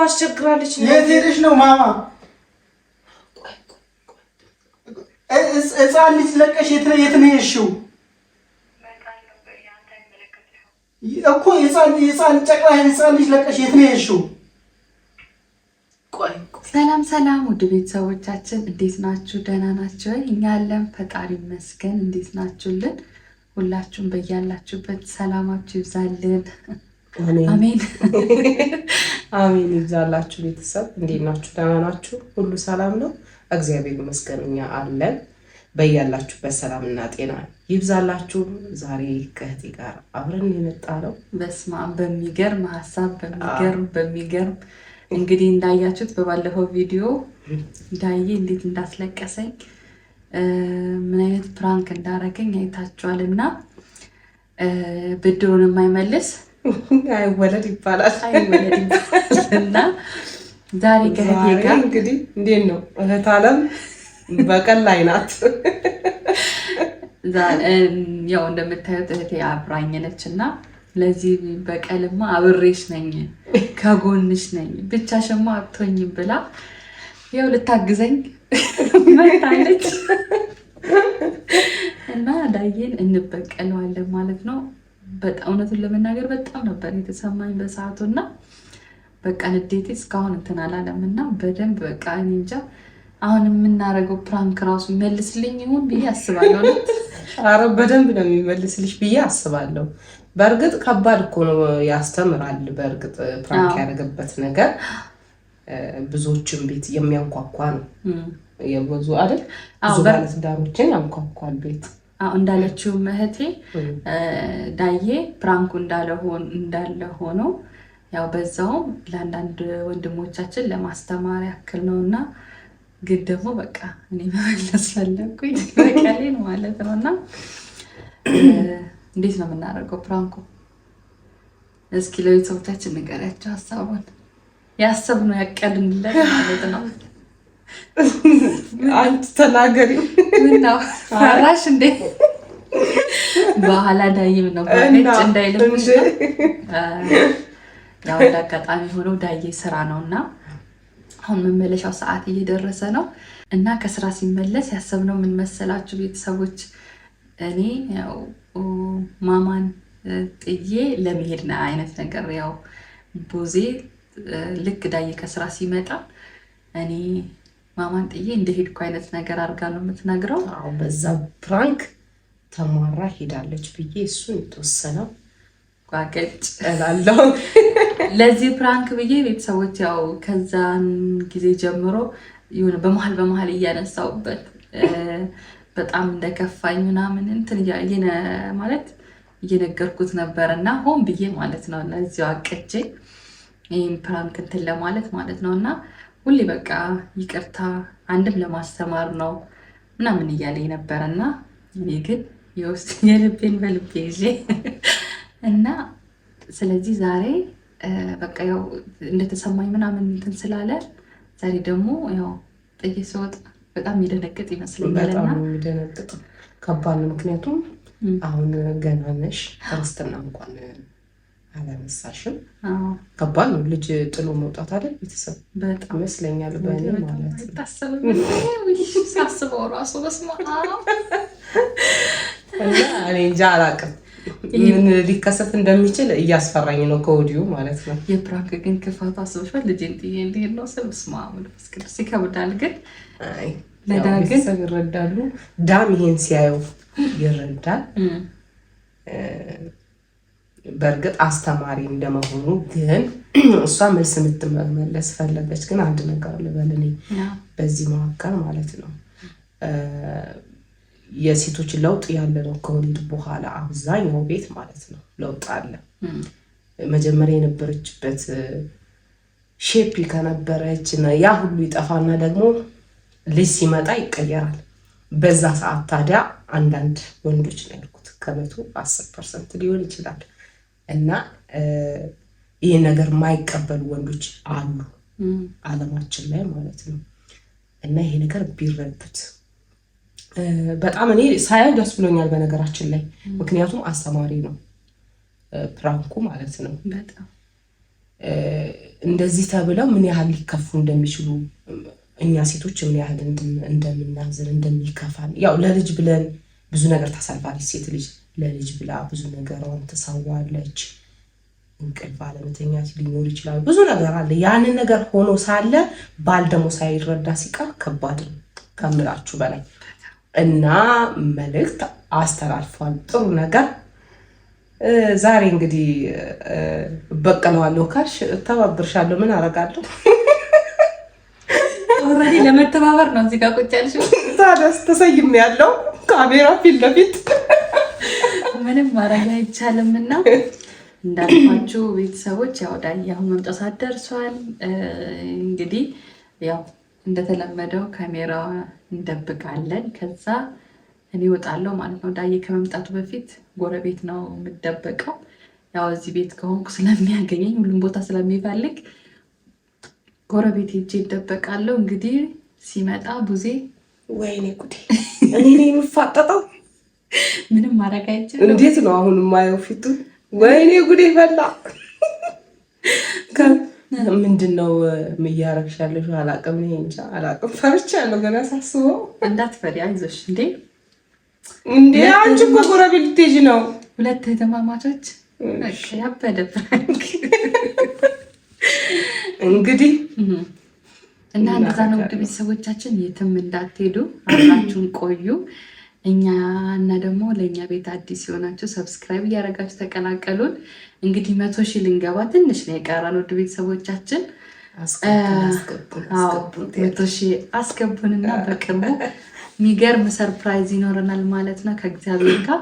አስቸግራለች። የት ሄደሽ ነው ማማ? ሕፃን ልጅ ለቀሽ የት ነው የሄድሽው? እኮ ሕፃን ጨቅላ ሕፃን ልጅ ለቀሽ የት ነው የሄድሽው? ሰላም ሰላም፣ ውድ ቤተሰቦቻችን እንዴት ናችሁ? ደህና ናችሁ? እኛ አለን ፈጣሪ ይመስገን። እንዴት ናችሁልን? ሁላችሁም በያላችሁበት ሰላማችሁ ይብዛልን። አሜን አሜን ይብዛላችሁ። ቤተሰብ እንዴት ናችሁ? ደህና ናችሁ? ሁሉ ሰላም ነው? እግዚአብሔር ይመስገን እኛ አለን። በያላችሁበት ሰላምና ጤና ይብዛላችሁ። ዛሬ ከእህቴ ጋር አብረን የመጣ ነው። በስመ አብ፣ በሚገርም ሀሳብ በሚገርም እንግዲህ እንዳያችሁት በባለፈው ቪዲዮ ዳዬ እንዴት እንዳስለቀሰኝ ምን አይነት ፕራንክ እንዳረገኝ አይታችኋል። እና ብድሩን የማይመልስ አይወለድ ይባላል እና ዛሬ ከእህቴ ጋር እንግዲህ እንዴት ነው እህት አለም በቀል ላይ ናት። ያው እንደምታዩት እህቴ አብራኝ ነች እና ለዚህ በቀልማ አብሬሽ ነኝ ከጎንሽ ነኝ ብቻሽማ አትሆኝም ብላ ያው ልታግዘኝ መጣለች እና ዳዬን እንበቀለዋለን ማለት ነው። በጣም እውነቱን ለመናገር በጣም ነበር የተሰማኝ በሰዓቱና በቃ ንዴቴ እስካሁን እንትን አላለም እና በደንብ በቃ እኔ እንጃ አሁን የምናደርገው ፕራንክ ራሱ ይመልስልኝ ይሆን ብዬ አስባለሁ። ኧረ በደንብ ነው የሚመልስልሽ ብዬ አስባለሁ። በእርግጥ ከባድ እኮ ነው፣ ያስተምራል። በእርግጥ ፕራንክ ያደረገበት ነገር ብዙዎችን ቤት የሚያንኳኳ ነው። የብዙ አይደል ብዙ ባለትዳሮችን ያንኳኳል ቤት። እንዳለችው እህቴ ዳዬ ፕራንኩ እንዳለ ሆኖ ያው በዛውም ለአንዳንድ ወንድሞቻችን ለማስተማር ያክል ነው እና ግን ደግሞ በቃ እኔ መመለስ ፈለግኩኝ በቀሌን ማለት ነው። እና እንዴት ነው የምናደርገው ፕራንኩ? እስኪ ለቤተሰቦቻችን ንገሪያቸው ሀሳቡን። ያሰብነው ያቀድንለት ማለት ነው። አንቺ ተናገሪ። ምነው ፈራሽ እንዴ? በኋላ ዳዬም ነው ባለች እንዳይልምሽ። ያው እንዳጋጣሚ ሆኖ ዳዬ ስራ ነው እና አሁን መመለሻው ሰዓት እየደረሰ ነው እና ከስራ ሲመለስ ያሰብነው ምን መሰላችሁ ቤተሰቦች? እኔ ያው ማማን ጥዬ ለመሄድ ነው አይነት ነገር። ያው ቦዜ ልክ ዳዬ ከስራ ሲመጣ እኔ ማማን ጥዬ እንደሄድኩ አይነት ነገር አድርጋ ነው የምትነግረው። አዎ በዛ ፕራንክ ተማራ ሄዳለች ብዬ እሱን የተወሰነው ጓገጭ እላለሁ። ለዚህ ፕራንክ ብዬ ቤተሰቦች ያው ከዛን ጊዜ ጀምሮ የሆነ በመሀል እያነሳውበት በጣም እንደከፋኝ ምናምን እንትን ማለት እየነገርኩት ነበር እና ሆን ብዬ ማለት ነው ለዚሁ አቅጄ ይህን ፕራንክ እንትን ለማለት ማለት ነው። እና ሁሌ በቃ ይቅርታ አንድም ለማስተማር ነው ምናምን እያለኝ ነበር እና እኔ ግን የውስጥ የልቤን በልቤ ይዤ እና ስለዚህ ዛሬ በቃ ያው እንደተሰማኝ ምናምን እንትን ስላለ ዛሬ ደግሞ ያው ጥዬ ስወጣ በጣም ይደነግጥ ይመስለኛል። እና በጣም የሚደነግጥ ከባድ ነው። ምክንያቱም አሁን ገና ነሽ፣ ክርስትና እንኳን አላነሳሽም። ከባድ ነው ልጅ ጥሎ መውጣት አይደል? ቤተሰብ በጣም ይመስለኛል በእኔ ማለት ነው። ሳስበው ራሱ በስመ አብ እና እኔ እንጃ አላውቅም ምን ሊከሰት እንደሚችል እያስፈራኝ ነው ከወዲሁ ማለት ነው። የፕራንክ ግን ክፋቱ አስበሽዋል? ልጄን ጥዬ እንዲሄድ ነው ስል በስመ አብ ወመንፈስ ቅዱስ ይከብዳል። ግን ለዳግን ይረዳሉ። ዳም ይሄን ሲያየው ይረዳል። በእርግጥ አስተማሪ እንደመሆኑ ግን እሷ መልስ የምትመለስ ፈለገች። ግን አንድ ነገር ልበል እኔ በዚህ መካከል ማለት ነው የሴቶች ለውጥ ያለ ነው ከወሊድ በኋላ አብዛኛው ቤት ማለት ነው ለውጥ አለ። መጀመሪያ የነበረችበት ሼፕ ከነበረች ያ ሁሉ ይጠፋና ደግሞ ልጅ ሲመጣ ይቀየራል። በዛ ሰዓት ታዲያ አንዳንድ ወንዶች ነው ያልኩት ከመቶ 10% ሊሆን ይችላል እና ይህ ነገር የማይቀበሉ ወንዶች አሉ ዓለማችን ላይ ማለት ነው። እና ይሄ ነገር ቢረዱት በጣም እኔ ሳያው ደስ ብሎኛል በነገራችን ላይ። ምክንያቱም አስተማሪ ነው ፕራንኩ ማለት ነው። በጣም እንደዚህ ተብለው ምን ያህል ሊከፉ እንደሚችሉ እኛ ሴቶች ምን ያህል እንደምናዝን እንደሚከፋን፣ ያው ለልጅ ብለን ብዙ ነገር ታሳልፋለች ሴት ልጅ ለልጅ ብላ ብዙ ነገሯን ትሰዋለች። እንቅልፍ አለመተኛት ሊኖር ይችላል፣ ብዙ ነገር አለ። ያንን ነገር ሆኖ ሳለ ባል ደግሞ ሳይረዳ ሲቀር ከባድ ነው ከምላችሁ በላይ እና መልእክት አስተላልፏል። ጥሩ ነገር። ዛሬ እንግዲህ በቀለዋለሁ ካልሽ እተባብርሻለሁ። ምን አደርጋለሁ? ኦልሬዲ ለመተባበር ነው እዚህ ጋር ቁጭ ያልሽው። ታዲያስ ተሰይም ያለው ካሜራ ፊት ለፊት ምንም ማድረግ አይቻልም እና እንዳልኳችሁ ቤተሰቦች ያው ዳይ አሁን መምጣት ደርሷል። እንግዲህ ያው እንደተለመደው ካሜራ እንደብቃለን፣ ከዛ እኔ እወጣለሁ ማለት ነው። ዳይ ከመምጣቱ በፊት ጎረቤት ነው የምደበቀው። ያው እዚህ ቤት ከሆንኩ ስለሚያገኘኝ ሁሉም ቦታ ስለሚፈልግ ጎረቤት ሄጄ ይደበቃለሁ። እንግዲህ ሲመጣ ቡዜ ወይኔ ጉዴ እኔ ነኝ የምፋጠጠው። ምንም ማድረግ አይቻልም። እንዴት ነው አሁን የማየው ፊቱን? ወይኔ ጉዴ ፈላ። ምንድን ነው እያደረግሽ ያለሽው? አላቅም፣ እኔ እንጃ አላቅም። ፈርቻለሁ ገና ሳስበው። እንዳትፈሪ አይዞሽ። እንዴ አንቺ እኮ ጎረቤት ልትሄጂ ነው። ሁለት የተማማቾች ያበደ ፍራንክ እንግዲህ እና እንደዛ ነው። ውድ ቤተሰቦቻችን የትም እንዳትሄዱ አብራችሁን ቆዩ። እኛ እና ደግሞ ለእኛ ቤት አዲስ የሆናችሁ ሰብስክራይብ እያደረጋችሁ ተቀላቀሉን። እንግዲህ 100 ሺህ ልንገባ ትንሽ ነው የቀረን። ውድ ቤተሰቦቻችን 100 ሺህ አስገቡንና በቅርቡ የሚገርም ሰርፕራይዝ ይኖረናል ማለት ነው ከእግዚአብሔር ጋር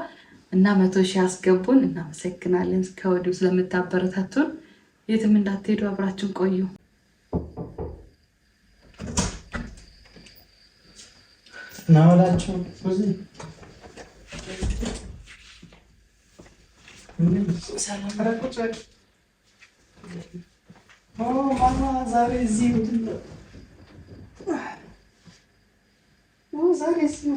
እና 100 ሺህ አስገቡን። እናመሰግናለን ከወዲሁ ስለምታበረታቱን። የትም እንዳትሄዱ አብራችሁን ቆዩ። ናውላችሁ ብዙ ማማ ዛሬ እዚህ ምንድን ነው? ዛሬ እዚህ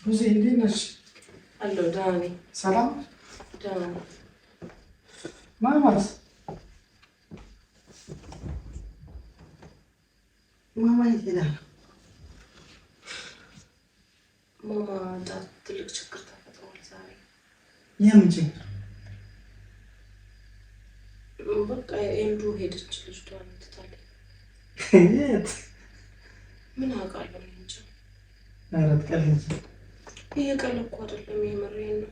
ብዙ እንዴት ነሽ? አለሁ ደህና ነኝ። ሰላም ደህና ነኝ። ማማስ ማማ ይላል። ማማ ትልቅ ችግር ተፈጥሯል ዛሬ። የምን ችግር? በቃ ኤንዱ ሄደች ልጅቷን ትታለች። የት? ምን አውቃለሁ እንጂ። ኧረ ትቀልጂ። ይሄ ቀለብ እኮ አይደለም የምሬን ነው።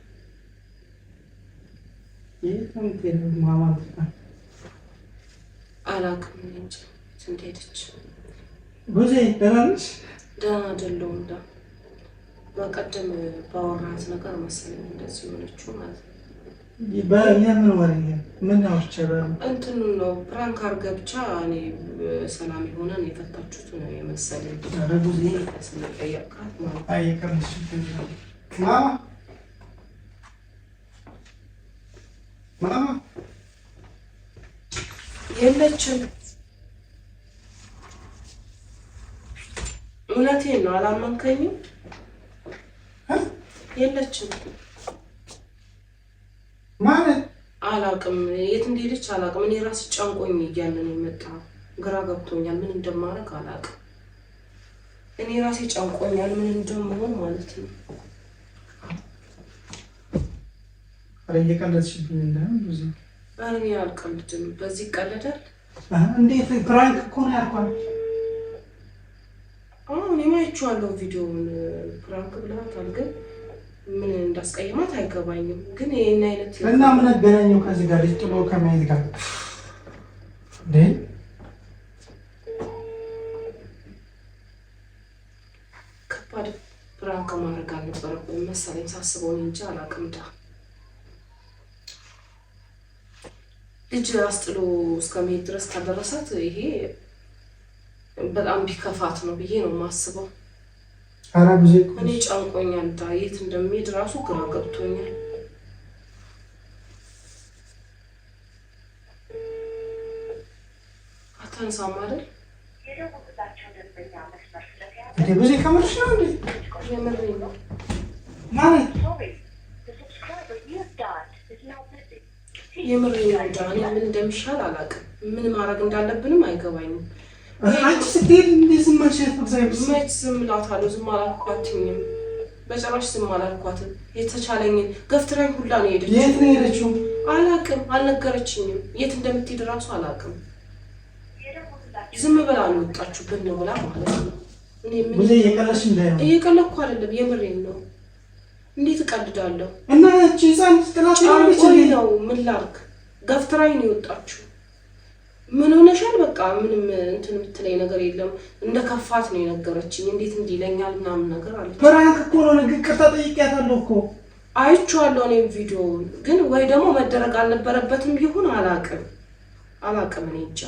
የት ነው የምትሄደው ማማ? አላውቅም እንጂ ስንት ሄደች። ጉዜ ደህና ነሽ? ደህና አይደለሁም። በቀደም ባወራሃት ነገር መሰለኝ እንደዚህ የሆነችው ማለት ነው። የምን ወሬ ምን አውርቻለሁ? እንትኑ ነው ፕራንክ አድርገህ ብቻ እኔ ሰላም የሆነን የፈታችሁት ነው የመሰለኝ። ኧረ ጉዜ ስለጠየቅካት ማለት ነው። አይቀርሽ ማማ ማማ የለችም። እውነቴን ነው። አላመንከኝም? የለችም ማለት አላውቅም። የት እንደሄደች አላውቅም። እኔ ራሴ ጨንቆኝ እያለ ነው የመጣው። ግራ ገብቶኛል። ምን እንደማደርግ አላውቅም። እኔ ራሴ ጨንቆኛል ምን እንደምሆን ማለት ነው። ኧረ እየቀለድሽብኝ እንደሆነ ብዙ። ኧረ እኔ አልቀልድም። በዚህ ይቀለዳል? እንዴት ፕራንክ እኮ ነው ያልኳት። እኔማ አይቼዋለሁ ቪዲዮውን። ፕራንክ ብለሃታል፣ ግን ምን እንዳስቀየማት አይገባኝም። ግን ይሄን አይነት እና ምን አገናኘው ከዚህ ጋር ልጅ ጥሎ ከመሄድ ጋር? ከባድ ፕራንክ ማድረግ አልነበረብንም መሰለኝ ሳስበው። እንጂ አላውቅም። ልጅ አስጥሎ እስከመሄድ ድረስ ካደረሳት ይሄ በጣም ቢከፋት ነው ብዬ ነው የማስበው። ኧረ ብዙ እኔ ጨንቆኛል። የት እንደሚሄድ ራሱ ግራ ገብቶኛል። አታነሳም አይደል? እንዴ ብዙ ከመርሽ ነው እንዴ? የምሬን ነው ማለት የምሬን ነው። ዳኒ ምን እንደሚሻል አላውቅም። ምን ማድረግ እንዳለብንም አይገባኝም። አንቺ ስትሄድ እንዴ ዝም አልሻት? መች ዝም እላታለሁ? ዝም አላልኳትኝም። በጭራሽ ዝም አላልኳትም። የተቻለኝን ገፍትራኝ ሁላ ነው ሄደችው። የት ነው ሄደችው? አላውቅም፣ አልነገረችኝም። የት እንደምትሄድ እራሱ አላውቅም። ዝም ብላ ነው የወጣችሁ ብን ብላ ማለት ነው። እኔ ምን እየቀለድሽ እንዳይሆን? እየቀለድኩ አይደለም፣ የምሬን ነው። እንዴት እቀልዳለሁ? እና እቺ ህፃን ጥላት ነው ምን ላድርግ? ገፍትራኝ ነው የወጣችሁ። ምን ሆነሻል? በቃ ምንም እንትን የምትለኝ ነገር የለም። እንደ ከፋት ነው የነገረችኝ። እንዴት እንዲለኛል ምናምን ነገር አለ። ፕራንክ እኮ ነው። ይቅርታ ጠይቄያታለሁ እኮ አይቼዋለሁ እኔም ቪዲዮውን። ግን ወይ ደግሞ መደረግ አልነበረበትም ይሁን አላውቅም። እኔ እንጃ።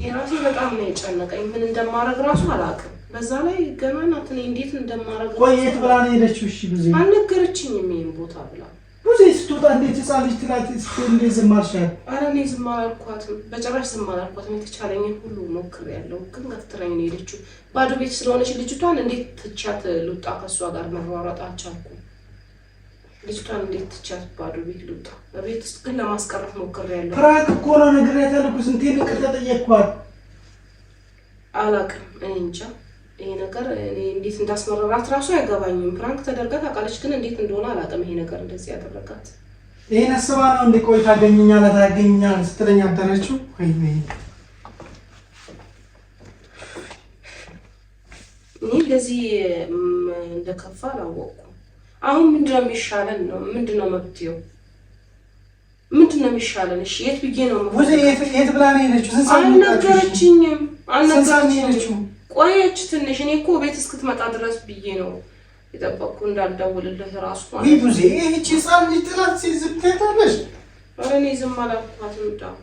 የራሴ በጣም ነው የጨነቀኝ። ምን እንደማደርግ ራሱ አላውቅም። በዛ ላይ ገና ናት። እኔ እንዴት እንደማደርግ ቆየት ብላ ነው የሄደችው። እሺ ብዙ አልነገረችኝም ይሄን ቦታ ብላ ብዙ ስትወጣ እንዴት ህፃን ልጅ ትላት እንዴ ዝም አልሻት? ኧረ እኔ ዝም አላልኳትም፣ በጭራሽ ዝም አላልኳትም። የተቻለኝን ሁሉ ሞክሬያለሁ። ግን ገፍትራኝ ነው የሄደችው። ባዶ ቤት ስለሆነች ልጅቷን እንዴት ትቻት ልውጣ? ከእሷ ጋር መሯሯጥ አልቻልኩም። ልጅቷን እንዴት ትቻት ባዶ ቤት ልውጣ? በቤት ውስጥ ግን ለማስቀረት ሞክሬያለሁ። ፕራንክ እኮ ነው ነግሬያታለሁ እኮ ስንቴ ይቅርታ ጠየቅኳት። አላውቅም፣ እኔ እንጃ። ይሄ ነገር እኔ እንዴት እንዳስመረራት ራሱ አይገባኝም። ፕራንክ ተደርጋ ታውቃለች፣ ግን እንዴት እንደሆነ አላውቅም። ይሄ ነገር እንደዚህ ያደረጋት ይሄን አስባ ነው እንደ ቆይ ታገኘኛለህ ስትለኝ አደረችው። ወይኔ እኔ እንደዚህ እንደከፋ አላወቅኩም። አሁን ምንድነው የሚሻለን ነው? ምንድነው መብትየው? ምንድነው የሚሻለን? እሺ የት ብዬ ነው ወደ የት ብላ ነው የሄደችው? አልነገረችኝም። ቆየች ትንሽ። እኔ እኮ ቤት እስክትመጣ ድረስ ብዬ ነው የጠበቅኩ እንዳልደውልልህ ራሱ ማለት ነው። ብዙ ይህቺ ህፃን ልጅ ጥላት ዝም ትያታለሽ? ኧረ እኔ ዝም አላልኳትም።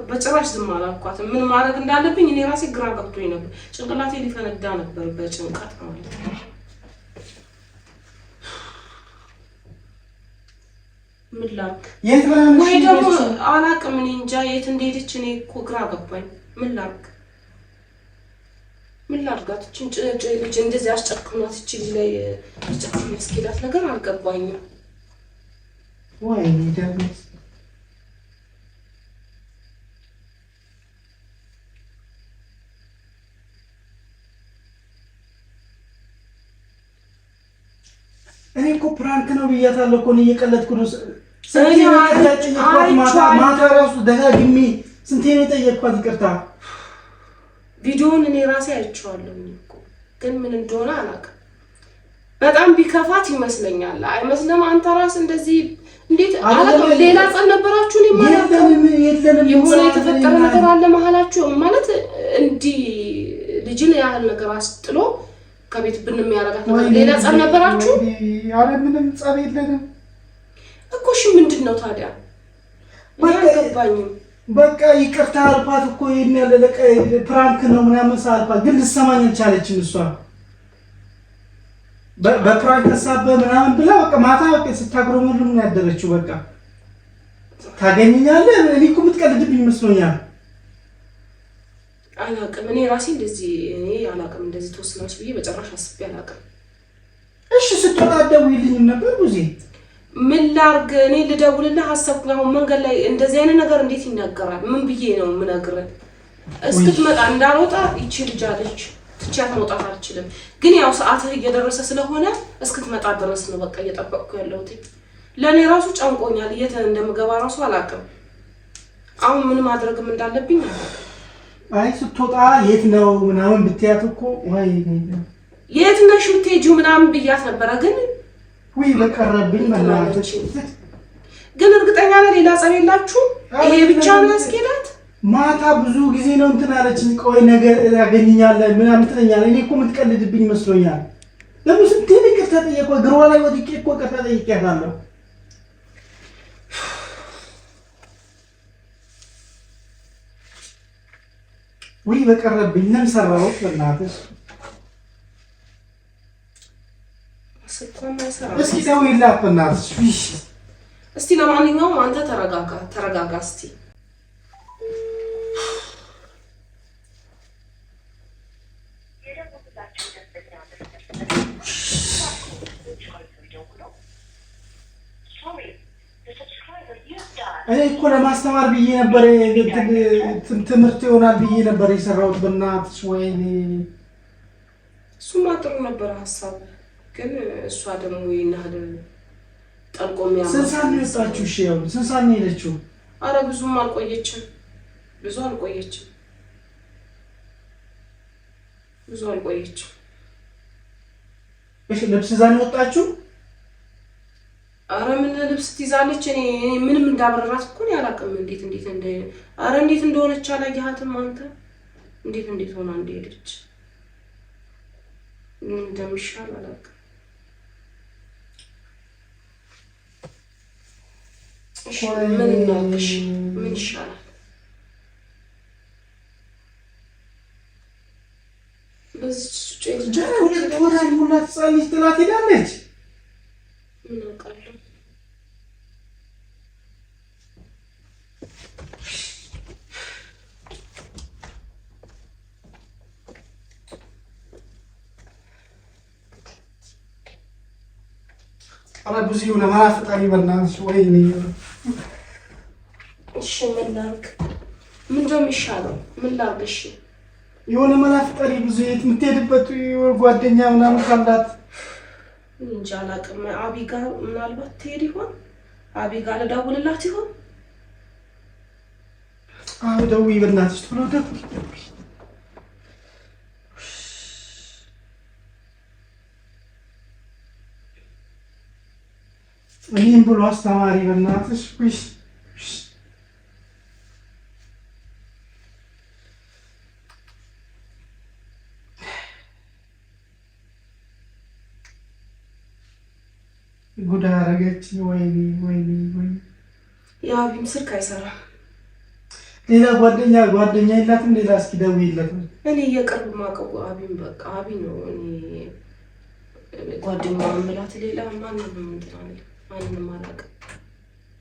በጭራሽ ዝም አላልኳትም። ምን ማድረግ እንዳለብኝ እኔ ራሴ ግራ ገብቶኝ ነበር። ጭንቅላቴ ሊፈነዳ ነበር በጭንቀት ማለት ነው። ምን ላድርግ? የት ብላ ነው? ወይ ደግሞ አላውቅም። እኔ እንጃ የት እንደሄደች እኔ እኮ ግራ ገባኝ። ምን ላድርግ? ምን ላድርጋት? እቺን ልጅ እንደዚህ አስጨክኗት እቺ ላይ አስጨክኗት ያስኬዳት ነገር አልገባኝም። ወይ ደግሞ እኔ እኮ ፕራንክ ነው ብያታለሁ እኮ ነው እየቀለድኩ ነው። ማታ ራሱ ደጋግሜ ስንቴ ነው የጠየቅኳት ይቅርታ። ቪዲዮውን እኔ ራሴ አይቼዋለሁ እኮ ግን ምን እንደሆነ አላውቅም። በጣም ቢከፋት ይመስለኛል። አይመስልም? አንተ ራስ እንደዚህ እንዴት አላውቅም። ሌላ ጸብ ነበራችሁ? እኔ ማለት የለንም። የሆነ የተፈጠረ ነገር አለ መሀላችሁ ማለት እንዲህ ልጅን ያህል ነገር አስጥሎ ከቤት ብንም ያረጋት ነገር ሌላ ጸብ ነበራችሁ? አረ ምንም ጸብ የለንም እኮ። እሺ ምንድነው ታዲያ? አልገባኝም። በቃ ይቅርታ አልኳት እኮ የሚያለለቀ ፕራንክ ነው ምናምን ሳልኳት፣ ግን ልትሰማኝ አልቻለችም። እሷ በፕራንክ ተሳበ ምናምን ብላ በቃ ማታ በቃ ስታግሮምልም ነው ያደረችው። በቃ ታገኘኛለህ? እኔ እኮ የምትቀልድብኝ ይመስሎኛል። አላውቅም። እኔ ራሴ እንደዚህ አላውቅም። እንደዚህ ተወስናች ብዬ በጭራሽ አስቤ አላውቅም። እሺ ስትወጣ ደውይልኝ ነበር ብዙ። ምን ላድርግ? እኔ ልደውልልህ አሰብኩኝ። አሁን መንገድ ላይ እንደዚህ አይነት ነገር እንዴት ይነገራል? ምን ብዬ ነው የምነግርህ? እስክትመጣ እንዳልወጣ ይቺ ልጅ አለች፣ ትቻት መውጣት አልችልም። ግን ያው ሰዓትህ እየደረሰ ስለሆነ እስክትመጣ ድረስ ነው በቃ እየጠበቅኩ ያለሁት። ለእኔ ራሱ ጨንቆኛል። የት እንደምገባ ራሱ አላውቅም። አሁን ምን ማድረግም እንዳለብኝ አይ ስትወጣ የት ነው ምናምን ብትያት እኮ ወይ የት ነሽ የምትሄጂው ምናምን ብያት ነበረ። ግን ወይ በቀረብኝ ማለት ግን እርግጠኛ ነኝ ሌላ ጸብ የላችሁ? ይሄ ብቻ ነው ያስኬዳት? ማታ ብዙ ጊዜ ነው እንትን አለችኝ። ቆይ ነገር ያገኘኛለህ ምናምን ትለኛለህ። እኔ እኮ የምትቀልድብኝ መስሎኛል። ደግሞ ስንቴ ይቅርታ ጠየቅኩ። እግሯ ላይ ወድቄ እኮ ይቅርታ ጠይቄያታለሁ። ወይ በቀረብኝ ምን ሰራሁት? በእናትሽ እስኪ ደውይላት በእናትሽ። እስቲ ለማንኛውም አንተ ተረጋጋ እስቲ። እኔ እኮ ለማስተማር ብዬ ነበር ትምህርት ይሆናል ብዬ ነበር የሰራሁት። በእናትሽ ወይኔ እሱማ ጥሩ ነበር ሀሳብ፣ ግን እሷ ደግሞ ይናል ጠልቆም ያማ ስንት ሰዓት ነው የወጣችው? እሺ ያው ስንት ሰዓት ነው የሄደችው? አረ ብዙም አልቆየችም፣ ብዙ አልቆየችም። እሺ ልብስ እዛ ነው የወጣችው? አረ ምን ልብስ ትይዛለች? እኔ ምንም እንዳበረራት እኮ ነው ያላቀም። እንዴት አረ እንዴት እንደሆነች አላየሃትም አንተ? እንዴት ሆና እንደሄደች እንደምሻል አላውቅም። እሺ ምን እናድርግሽ? ምን ይሻላል? ሁለት ወራል ሙላት ጻልሽ ጥላት ሄዳለች። ምን አውቃለሁ? አረ ብዙ የሆነ ማፍጣሪ በእናትሽ ወይኔ። እሺ ምን ላድርግ? ምንድነው የሚሻለው? ምን ላድርግ? እሺ የሆነ ማፍጣሪ ብዙ የት የምትሄድበት ጓደኛ ምናምን ካላት እንጃ አላውቅም። አቢ ጋር ምናልባት ትሄድ ይሆን? አቢ ጋር ልደውልላት ይሆን? አዎ ደውዪ በእናትሽ ቶሎ ደውዪ። እኔም ብሎ አስተማሪ በእናትሽ ውሽ ጉዳ አደረገችኝ። ወይኔ የአቢም ስልክ አይሰራም። ሌላ ጓደኛ የላትም? ሌላ እስኪ ደውዪለት። እኔ የቅርብ ማቀው አቢም በቃ አቢ ነው። እኔ ጓደኛዋ የምላት ሌላ ማንንም አላውቅም።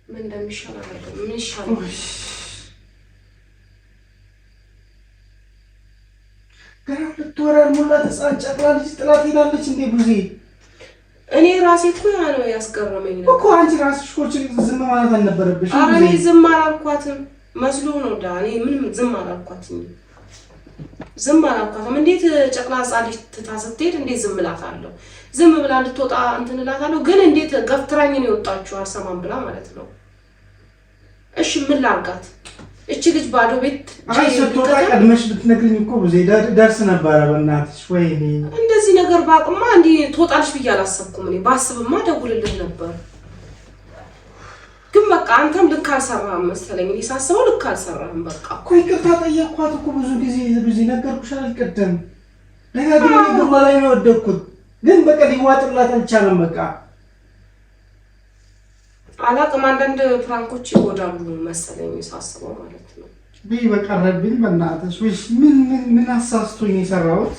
ምን እንደሚሻል አላውቅም። ምን ይሻላል? ገና ሁለት ወር ያልሞላት ሕፃን ጨቅላ ልጅ ጥላት ሄዳለች እንዴ ቡዜ? እኔ ራሴ እኮ ያ ነው ያስገረመኝ ነው እኮ። አንቺ ራስሽ እኮ ዝም ማለት አልነበረብሽም። ኧረ እኔ ዝም አላልኳትም መስሎ ነው ዳ እኔ ምንም ዝም አላልኳትም። እንዴት ጨቅላ ሕፃን ልጅ ትታ ስትሄድ እንዴት ዝም እላታለሁ? ዝም ብላ እንድትወጣ እንትን እላታለሁ። ግን እንዴት ገፍትራኝ ነው የወጣችው አልሰማም ብላ ማለት ነው። እሺ ምን ላድርጋት? እቺ ልጅ ባዶ ቤት ስትወጣ ቀድመሽ ብትነግሪኝ እኮ ብዙ ደርስ ነበረ። በእናትሽ ወይኔ እንደዚህ ነገር ባቅማ እንዲህ ትወጣልሽ ብዬ አላሰብኩም። እኔ ባስብማ ደውልልህ ነበር። ግን በቃ አንተም ልክ አልሰራህም መሰለኝ። እኔ ሳስበው ልክ አልሰራህም። በቃ እኮ ይቅርታ ጠየቅኳት እኮ ብዙ ነገርኩሽ አልቀደም ደጋግሜ ግርማ ላይ ነው የወደቅኩት። ግን በቃ ሊዋጥላት አልቻለም። በቃ አላቅም። አንዳንድ ፍራንኮች ይጎዳሉ መሰለኝ ሳስበው ማለት ነው። በቃ ረብኝ በእናትሽ። ወይስ ምን አሳስቶኝ የሰራሁት?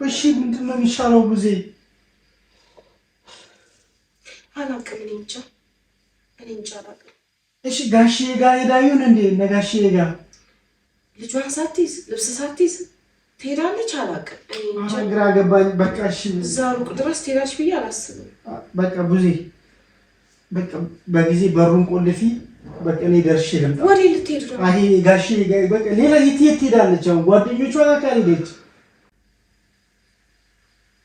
እሺ ምንድን ነው የሚሻለው ቡዜ? አላቅም። እኔ እንጃ አላቅም። እሺ ጋሽዬ ጋር ሄዳ ይሁን እንዴ? ነጋሽዬ ጋር ልጇን ሳትይዝ ልብስ ሳትይዝ ትሄዳለች? አላቅም። እኔ እንጃ ግራ ገባኝ። በቃ እሺ እዛ ሩቅ ድረስ ትሄዳለች ብዬ አላስብም። በቃ ቡዜ በቃ በጊዜ በሩን ቆልፊ። በቃ እኔ ደርሼ ልምጣ። ወዴት ልትሄድ ነው? አይ ጋሽዬ ጋር በቃ ሌላ የት ትሄዳለች? አሁን ጓደኞቿ ጋር ካልሄደች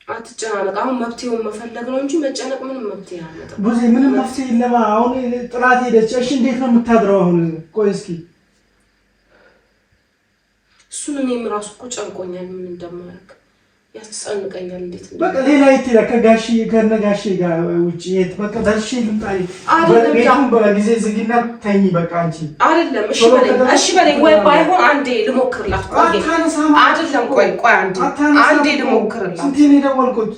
አትጨናነቅ። አሁን መፍትሄውን መፈለግ ነው እንጂ መጨነቅ ምንም መፍትሄ አያመጣም። ቡዜ ምንም መፍትሄ የለም። አሁን ጥላት ሄደች። እሺ እንዴት ነው የምታድረው አሁን? ቆይ እስኪ እሱን እኔም እራሱ እኮ ጨንቆኛል። ምን እንደማደርግ ያስጨንቀኛል። እንዴት በቃ ሌላ የት ሄዳ ከነጋሽዬ ጋር ውጭ የት? በቃ ደርሼ ልምጣ። ቤቱን በጊዜ ዝጊና ተኝ። በቃ አንቺ አይደለም። እሺ በለኝ ወይ ባይሆን አንዴ ልሞክርላት። አይደለም ቆይ አንዴ ልሞክርላት። ስንቴ ነው የደወልኩት?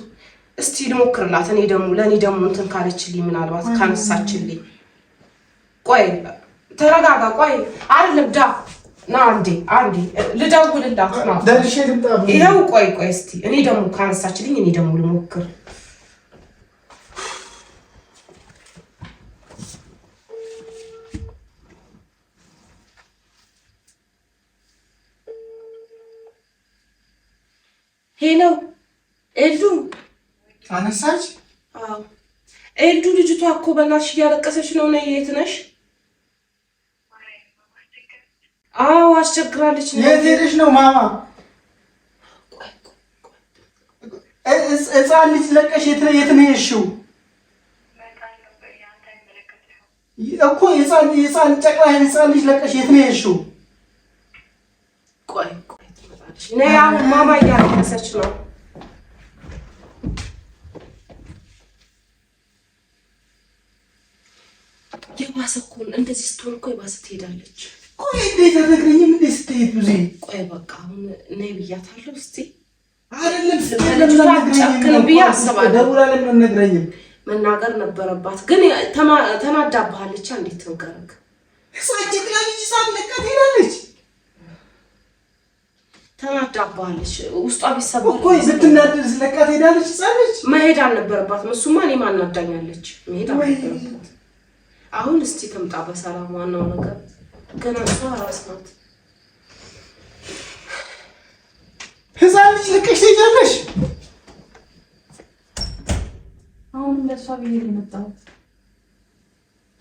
እስቲ ልሞክርላት። ለእኔ ደግሞ እንትን ካለችልኝ ምናልባት ካነሳችልኝ። ቆይ ተረጋጋ። ቆይ አይደለም ና አንዴ ልደውልላት ነው። ደርሼ ልምጣ። ይኸው ቆይ እስቲ እኔ ደግሞ ካነሳችልኝ እኔ ደግሞ ልሞክር። ሄሎ ኤልዱ አነሳች? አዎ ኤልዱ ልጅቷ እኮ በእናትሽ እያለቀሰች ነው። ነይ የት ነሽ? አዎ አስቸግራለች። የት ሄደሽ ነው ማማ? ሕፃን ልጅ ለቀሽ የት ነው የሄድሽው? እኮ ሕፃን ጨቅላ ሕፃን ልጅ ለቀሽ የት ነው የሄድሽው? ቆይ ትመጣለች። ነይ አሁን ማማ እያለቀሰች ነው። የባሰ እኮ እንደዚህ ስትሆን እኮ የባሰ ትሄዳለች። ቆይ እንዴት አትነግረኝም? እንዴት ስትሄድ ብዙ ቆይ በቃ አሁን ነይ ብያታለሁ። እስቲ አይደለም ጨክን ብዬ አስባለሁ። ደውላ ለምን አትነግረኝም? መናገር ነበረባት ግን ተናዳባለች። እንዴት ትንገረክ? ሕፃን ጨቅላ ልጅ ሳትለቃ ትሄዳለች። ተናዳባለች። ውስጧ ቢሰበር እኮ ስትናደድ ስለቃ ትሄዳለች። ሕፃን ልጅ መሄድ አልነበረባትም። እሱማ እኔም አናዳኛለች። መሄድ አልነበረባት። አሁን እስቲ ትምጣ በሰላም። ዋናው ነገር ገና እሷ ራስ ናት። ሕፃን ልጅ ልቀሽ ትሄጃለሽ? አሁንም ለእሷ ብዬ ነው የመጣሁት።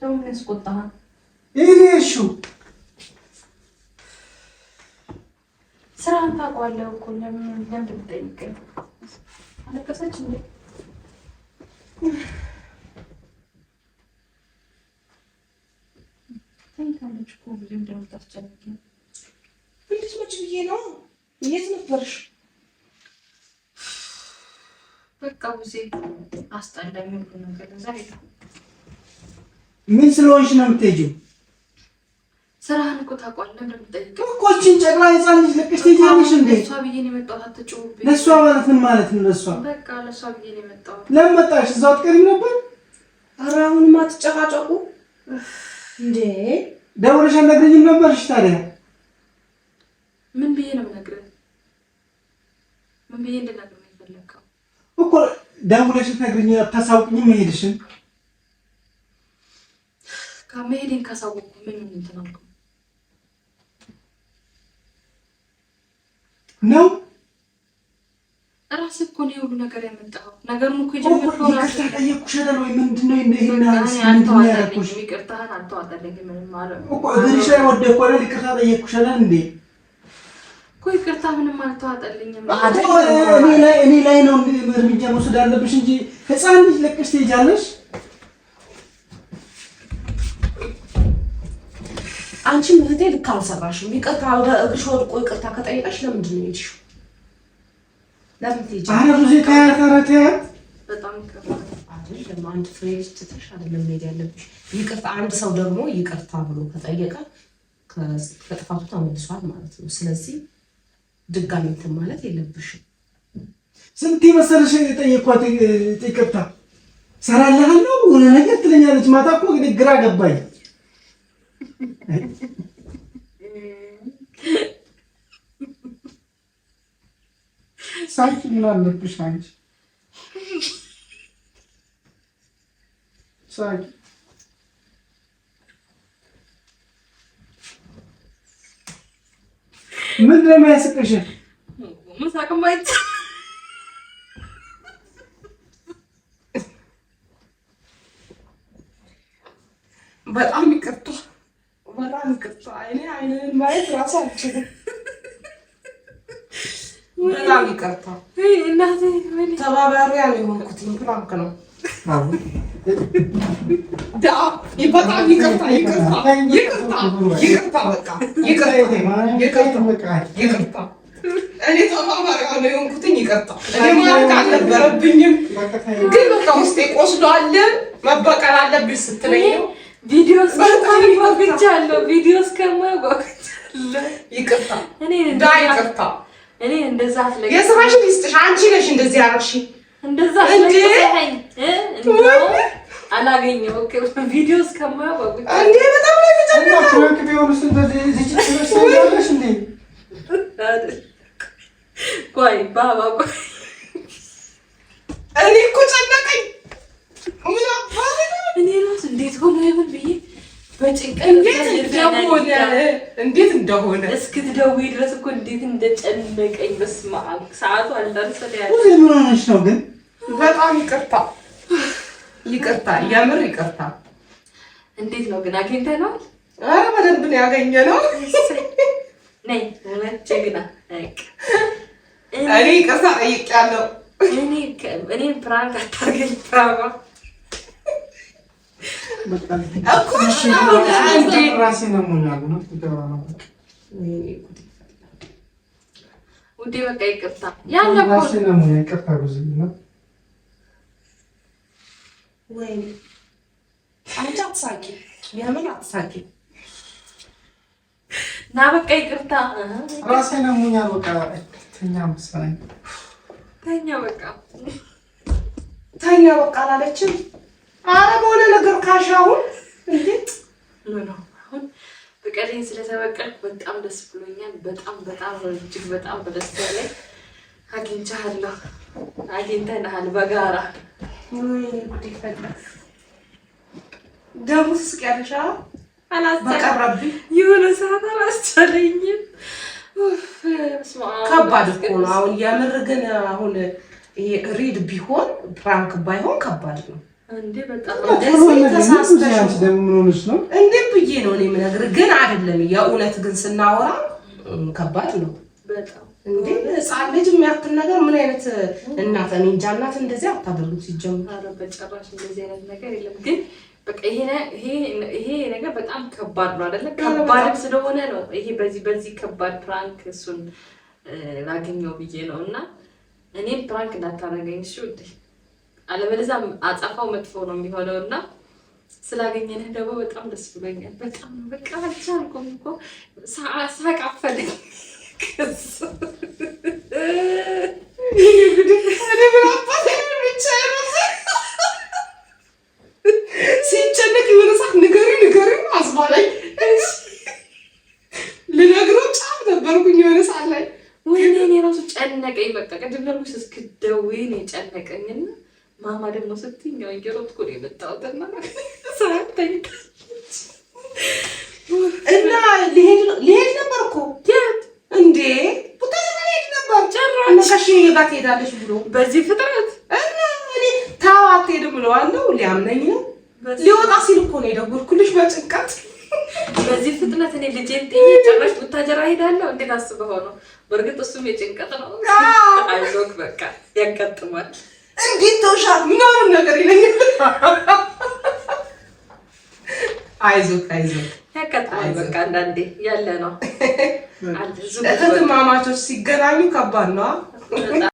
ደግሞ ምን ያስቆጣሃል? ይሄ እሹ ስራህን ታውቀዋለህ እኮ ለምን ብትጠይቀኝ? አለቀሰች እንዴ? ተኝታለች እኮ ብዙ እንደምታስጨንቀኝ። እንዴት መች ብዬ ነው? የት ነበርሽ? በቃ ብዙ አስጠላኝ ሁሉ ነገር። እዛ ሄዳ ምን ስለሆንሽ ነው የምትሄጂው? ስራህን እኮ ታውቀዋለህ እንደምትጠይቀኝ እኮ እቺን ጨቅላ ሕፃን ልጅ ልቀሽ ትሄጃለሽ እንዴ? ለእሷ ብዬ ነው የመጣሁት። አትጮህብኝ። ለእሷ ማለት ምን ማለት ነው? ለእሷ በቃ ለእሷ ብዬ ነው የመጣሁት። ለምን መጣሽ? እዛው አትቀሪም ነበር? ኧረ አሁንማ አትጨቃጨቁ እንዴ! ደውለሽ አልነግረኝም ነበርሽ ታዲያ? ምን ብዬ ነው የምነግርህ? ምን ብዬ እንድነግርህ ነው የፈለግከው? እኮ ደውለሽ ትነግሪኝ አታሳውቂኝም መሄድሽን? ከመሄዴን ካሳወቅኩ ምን እንትን አልኩ ነው? እራስህ እኮ ነው የሁሉ ነገር ያመጣኸው። ነገሩን እኮ የጀመርከው እራስህ። ይቅርታ ጠየቅኩሽ አይደል ወይ? ምንድን ነው ይሄን አልተዋጠልኝም። ይቅርታህን አልተዋጠልኝም። ምንም ማለት እኮ እግርሽ ላይ ወደኩ አይደል? ይቅርታ ጠየቅኩሽ አይደል እንዴ? እኮ ይቅርታ ምንም አልተዋጠልኝም። እኔ ላይ ነው እርምጃ መውሰድ አለብሽ እንጂ ሕፃን ልጅ ለቀሽ ትሄጃለሽ? አንቺም እህቴ ልክ አልሰራሽም። ይቅርታ እግርሽ ወድቆ ይቅርታ ከጠየቀሽ ለምንድን ነው የሄድሽው? ለምን ትሄጃለሽ? ኧረ ብዙ ተያት በጣም ይቅርታ አይደለም። አንድ ፍሬ ልጅ ትተሽ አይደለም መሄድ ያለብሽ። ይቅርታ አንድ ሰው ደግሞ ይቅርታ ብሎ ከጠየቀ ከጥፋቱ ተመልሷል ማለት ነው። ስለዚህ ድጋሚ እንትን ማለት የለብሽም። ስንት መሰለሽ የጠየኳት ይቅርታ ሰራልሃለሁ ሆነ ነገር ትለኛለች። ማታ እኮ ግራ ገባኝ። ሳቂ ምን አለብሽ አንቺ? ሳቂ ምን ለማያስቅሽ? መሳቅም አይቻ በጣም ይቅርታ፣ በጣም ይቅርታ። አይንን ማየት ራሱ አልችልም። በጣም ይቅርታ። እናቴ ተባባሪያ ነው የሆንኩት። ፕራንክ ነው። በጣም ይቅርታ፣ በቃ ይቅርታ። እኔ ተባባሪያ ነው የሆንኩት። ይቅርታ። እኔ ማለት አልነበረብኝም፣ ግን በቃ ውስጤ ቆስሏል። መበቀል አለብኝ ስትለኝ ነው። ቪዲዮ እስከማይጓጉቻለሁ ይቅርታ። ይቅርታ። እኔ እንደዛ አትለኝ። የስራሽን ይስጥሽ። አንቺ ነሽ እንደዚህ አደረግሽ። እንደዛ አትለኝ። አላገኘው ቪዲዮ እስከማይጓጉቻለሁ እንዴ! በጣም ነው የተጨነቀው። ፍራንክ ቢሆንስ እንደዚህ ትችላለሽ እንዴ? ቆይ ባባ ቆይ እኔ እኮ ጨነቀኝ። ምን አባሪ ነው? እኔ ራስ እንዴት ሆነ ይሁን ብዬ እንዴት እንደሆነ እስክትደውይ ድረስ እኮ እንዴት እንደጨነቀኝ በስመ አብ። ሰዓቱ አልደረሰም ያለ ምን ሆነሽ ነው ግን? በጣም ይቅርታ፣ የምር ይቅርታ። እንዴት ነው ግን አግኝተነዋል? ኧረ በደንብ ነው ያገኘነው። ነይ እውነት ጀግና። እኔ ይቅርታ ጠይቄያለሁ። እኔ ፕራንክ አታርገኝ ፕራንክ ውዴ በቃ ይቅርታ ና በቃ ይቅርታ። ራሴን አሞኛል። በቃ ተኛ መሰለኝ። ተኛ በቃ አላለችም። ኧረ በሆነ ነገር ካሻውን እንዴት ነው አሁን በቀሌን ስለተበቀልኩ በጣም ደስ ብሎኛል። በጣም እጅግ በጣም በደስታ ላይ አግኝቻለሁ። አግኝተናል በጋራ ደግሞ ስስቂያለሽ። በቀረብኝ የሆነ ሰዓት አላስቻለኝም። ከባድ እኮ ነው አሁን የምር ግን አሁን ይሄ ሪድ ቢሆን ፕራንክ ባይሆን ከባድ ነው እንዴ። በጣም ተሳስተሽ ነው እንዴ ብዬ ነው እኔ የምነግርህ። ግን አይደለም የእውነት ግን ስናወራ ከባድ ነው በጣም እንዴ። ህፃን ልጅ የሚያክል ነገር ምን አይነት እናት እኔ እንጃ። እናት እንደዚህ አታደርጉት ሲጀምር። ኧረ በጭራሽ እንደዚህ አይነት ነገር የለም። ግን በቃ ይሄ ነገር በጣም ከባድ ነው አይደለ? ከባድ ስለሆነ ነው ይሄ በዚህ ከባድ ፕራንክ እሱን ላገኘው ብዬ ነው። እና እኔም ፕራንክ እንዳታረገኝ እሺ ውዴ፣ አለበለዚያ አጻፋው መጥፎ ነው የሚሆነው። እና ስላገኘንህ ደግሞ በጣም ደስ ብሎኛል። በጣም በቃ አልቻልኩም እኮ ሳቅ አፈለኝ። ሲጨነቅ የሆነ ሰዓት ንገሪ አስባለኝ። ልነግረው ጫፍ ነበርኩኝ የሆነ ሰዓት ላይ ወይኔ እኔ ራሱ ጨነቀኝ። በቃ ቅድም ለምሽ እስክትደውይ ነው የጨነቀኝና ማማ ደግሞ ስትይኝ ያው እየሮጥኩ ነው የመጣሁትና ሰዓተኝ እና ሊሄድ ነበር እኮ የት እንዴ ቡታጅራ ሊሄድ ነበር። ጭራሽ ጋር ትሄዳለች ብሎ በዚህ ፍጥረት እኔ ታው አትሄድም ብለዋለሁ። ሊያምነኝ ነው። ሊወጣ ሲል እኮ ነው የደወልኩልሽ በጭንቀት። በዚህ ፍጥነት እኔ ልጄን ጥዬ ጭራሽ ቡታጅራ ሄዳለሁ? እንዴት አስበው ነው? በእርግጥ እሱም የጭንቀት ነው። አይዞህ በቃ ያጋጥማል። እንዴት ተውሻት ምናምን ነገር ይለኛል። አይዞህ ያጋጥማል። በቃ አንዳንዴ ያለ ነው። እህትማማቾች ሲገናኙ ከባድ ነው።